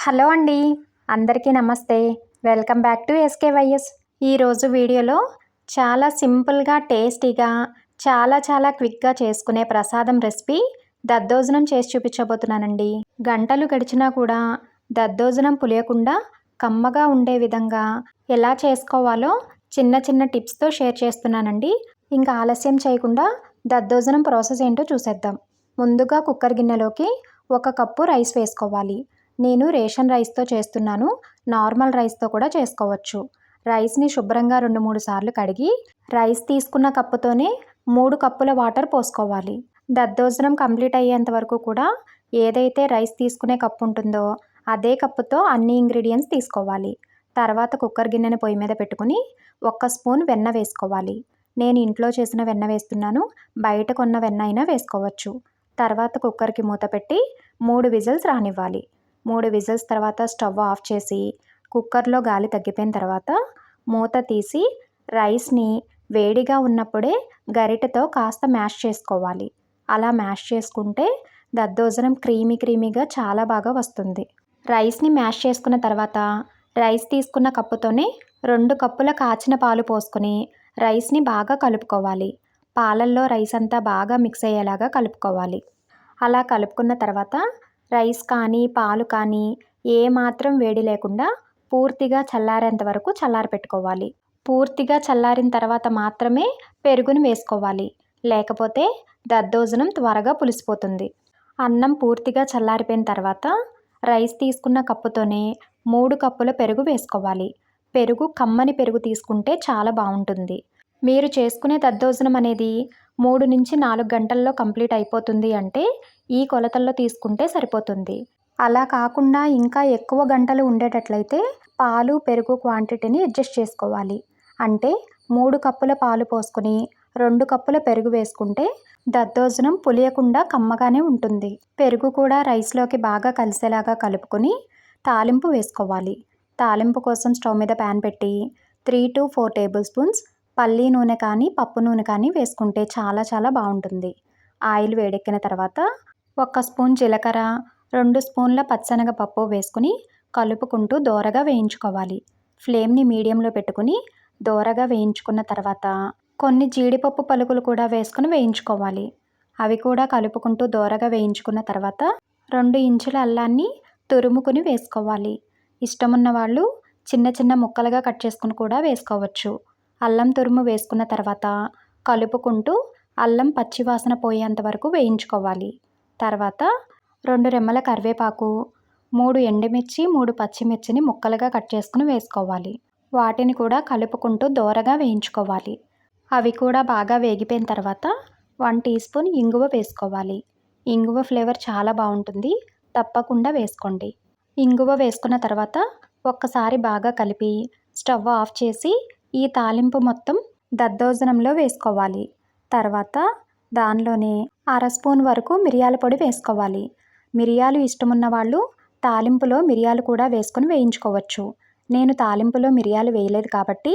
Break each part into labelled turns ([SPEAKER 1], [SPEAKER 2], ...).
[SPEAKER 1] Hello అండి, అందరికీ నమస్తే. Welcome back to SKYS. ఈరోజు వీడియోలో చాలా సింపుల్గా టేస్టీగా చాలా క్విక్గా చేసుకునే ప్రసాదం రెసిపీ దద్దోజనం చేసి చూపించబోతున్నానండి. గంటలు గడిచినా కూడా దద్దోజనం పులియకుండా కమ్మగా ఉండే విధంగా ఎలా చేసుకోవాలో చిన్న టిప్స్తో షేర్ చేస్తున్నానండి. ఇంకా ఆలస్యం చేయకుండా దద్దోజనం ప్రాసెస్ ఏంటో చూసేద్దాం. ముందుగా కుక్కర్ గిన్నెలోకి 1 కప్పు రైస్ వేసుకోవాలి. నేను రేషన్ రైస్తో చేస్తున్నాను, నార్మల్ రైస్తో కూడా చేసుకోవచ్చు. రైస్ని శుభ్రంగా 2-3 సార్లు కడిగి రైస్ తీసుకున్న కప్పుతోనే 3 కప్పుల వాటర్ పోసుకోవాలి. దద్దోజనం కంప్లీట్ అయ్యేంత వరకు కూడా ఏదైతే రైస్ తీసుకునే కప్పు ఉంటుందో అదే కప్పుతో అన్ని ఇంగ్రీడియంట్స్ తీసుకోవాలి. తర్వాత కుక్కర్ గిన్నెని పొయ్యి మీద పెట్టుకుని 1 స్పూన్ వెన్న వేసుకోవాలి. నేను ఇంట్లో చేసిన వెన్న వేస్తున్నాను, బయట కొన్న వెన్న అయినా వేసుకోవచ్చు. తర్వాత కుక్కర్కి మూత పెట్టి 3 విజిల్స్ రానివ్వాలి. 3 విజిల్స్ తర్వాత స్టవ్ ఆఫ్ చేసి కుక్కర్లో గాలి తగ్గిపోయిన తర్వాత మూత తీసి రైస్ని వేడిగా ఉన్నప్పుడే గరిటెతో కాస్త మ్యాష్ చేసుకోవాలి. అలా మ్యాష్ చేసుకుంటే దద్దోజనం క్రీమీగా చాలా బాగా వస్తుంది. రైస్ని మ్యాష్ చేసుకున్న తర్వాత రైస్ తీసుకున్న కప్పుతోనే 2 కప్పుల కాచిన పాలు పోసుకొని రైస్ని బాగా కలుపుకోవాలి. పాలల్లో రైస్ అంతా బాగా మిక్స్ అయ్యేలాగా కలుపుకోవాలి. అలా కలుపుకున్న తర్వాత రైస్ కానీ పాలు కానీ ఏమాత్రం వేడి లేకుండా పూర్తిగా చల్లారేంత వరకు చల్లారపెట్టుకోవాలి. పూర్తిగా చల్లారిన తర్వాత మాత్రమే పెరుగుని వేసుకోవాలి, లేకపోతే దద్దోజనం త్వరగా పులిసిపోతుంది. అన్నం పూర్తిగా చల్లారిపోయిన తర్వాత రైస్ తీసుకున్న కప్పుతోనే 3 కప్పుల పెరుగు వేసుకోవాలి. పెరుగు కమ్మని పెరుగు తీసుకుంటే చాలా బాగుంటుంది. మీరు చేసుకునే దద్దోజనం అనేది 3-4 గంటల్లో కంప్లీట్ అయిపోతుంది అంటే ఈ కొలతల్లో తీసుకుంటే సరిపోతుంది. అలా కాకుండా ఇంకా ఎక్కువ గంటలు ఉండేటట్లయితే పాలు పెరుగు క్వాంటిటీని అడ్జస్ట్ చేసుకోవాలి. అంటే 3 కప్పుల పాలు పోసుకొని 2 కప్పుల పెరుగు వేసుకుంటే దద్దోజనం పులియకుండా కమ్మగానే ఉంటుంది. పెరుగు కూడా రైస్లోకి బాగా కలిసేలాగా కలుపుకొని తాలింపు వేసుకోవాలి. తాలింపు కోసం స్టవ్ మీద ప్యాన్ పెట్టి 3-4 టేబుల్ స్పూన్స్ పల్లి నూనె కానీ పప్పు నూనె కానీ వేసుకుంటే చాలా బాగుంటుంది. ఆయిల్ వేడెక్కిన తర్వాత 1 స్పూన్ జీలకర్ర, 2 స్పూన్ల పచ్చెనగపప్పు వేసుకుని కలుపుకుంటూ దోరగా వేయించుకోవాలి. ఫ్లేమ్ని మీడియంలో పెట్టుకుని దోరగా వేయించుకున్న తర్వాత కొన్ని జీడిపప్పు పలుకులు కూడా వేసుకుని వేయించుకోవాలి. అవి కూడా కలుపుకుంటూ దోరగా వేయించుకున్న తర్వాత 2 ఇంచుల అల్లాన్ని తురుముకుని వేసుకోవాలి. ఇష్టమున్న వాళ్ళు చిన్న ముక్కలుగా కట్ చేసుకుని కూడా వేసుకోవచ్చు. అల్లం తురుము వేసుకున్న తర్వాత కలుపుకుంటూ అల్లం పచ్చివాసన పోయేంత వరకు వేయించుకోవాలి. తర్వాత 2 రెమ్మల కరివేపాకు, 3 ఎండుమిర్చి, 3 పచ్చిమిర్చిని ముక్కలుగా కట్ చేసుకుని వేసుకోవాలి. వాటిని కూడా కలుపుకుంటూ దోరగా వేయించుకోవాలి. అవి కూడా బాగా వేగిపోయిన తర్వాత 1 టీ స్పూన్ ఇంగువ వేసుకోవాలి. ఇంగువ ఫ్లేవర్ చాలా బాగుంటుంది, తప్పకుండా వేసుకోండి. ఇంగువ వేసుకున్న తర్వాత ఒక్కసారి బాగా కలిపి స్టవ్ ఆఫ్ చేసి ఈ తాలింపు మొత్తం దద్దోజనంలో వేసుకోవాలి. తర్వాత దానిలోనే 1/2 స్పూన్ వరకు మిరియాల పొడి వేసుకోవాలి. మిరియాలు ఇష్టమున్న వాళ్ళు తాలింపులో మిరియాలు కూడా వేసుకొని వేయించుకోవచ్చు. నేను తాలింపులో మిరియాలు వేయలేదు కాబట్టి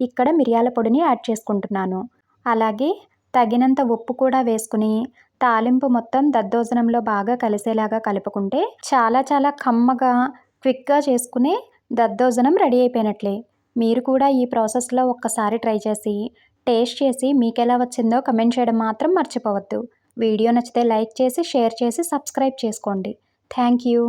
[SPEAKER 1] ఇక్కడ మిరియాల పొడిని యాడ్ చేసుకుంటున్నాను. అలాగే తగినంత ఉప్పు కూడా వేసుకుని తాలింపు మొత్తం దద్దోజనంలో బాగా కలిసేలాగా కలుపుకుంటే చాలా కమ్మగా క్విక్గా చేసుకునే దద్దోజనం రెడీ అయిపోయినట్లే. మీరు కూడా ఈ ప్రాసెస్లో ఒక్కసారి ట్రై చేసి టేస్ట్ చేసి మీకు ఎలా వచ్చిందో కమెంట్ చేయడం మాత్రం మర్చిపోవద్దు. వీడియో నచ్చితే లైక్ చేసి షేర్ చేసి సబ్స్క్రైబ్ చేసుకోండి. Thank you.